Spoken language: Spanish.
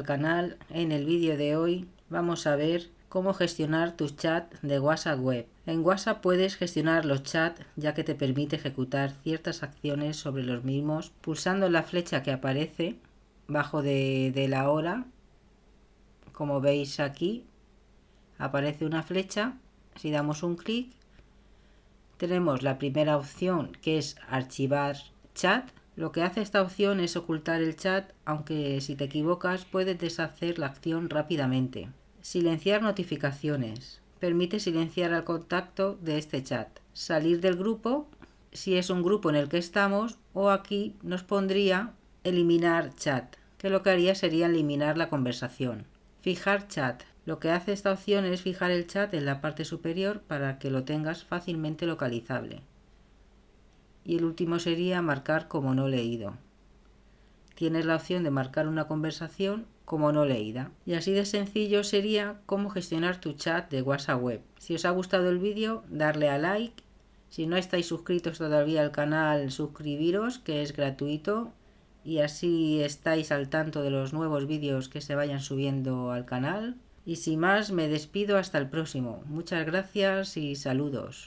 canal. En el vídeo de hoy vamos a ver cómo gestionar tus chats de WhatsApp web. En WhatsApp puedes gestionar los chats ya que te permite ejecutar ciertas acciones sobre los mismos pulsando la flecha que aparece bajo de la hora. Como veis aquí aparece una flecha. Si damos un clic tenemos la primera opción, que es archivar chat. Lo que hace esta opción es ocultar el chat, aunque si te equivocas puedes deshacer la acción rápidamente. Silenciar notificaciones. Permite silenciar al contacto de este chat. Salir del grupo si es un grupo en el que estamos, o aquí nos pondría eliminar chat, que lo que haría sería eliminar la conversación. Fijar chat. Lo que hace esta opción es fijar el chat en la parte superior para que lo tengas fácilmente localizable. Y el último sería marcar como no leído. Tienes la opción de marcar una conversación como no leída. Y así de sencillo sería cómo gestionar tu chat de WhatsApp web. Si os ha gustado el vídeo, darle a like. Si no estáis suscritos todavía al canal, suscribiros, que es gratuito. Y así estáis al tanto de los nuevos vídeos que se vayan subiendo al canal. Y sin más, me despido hasta el próximo. Muchas gracias y saludos.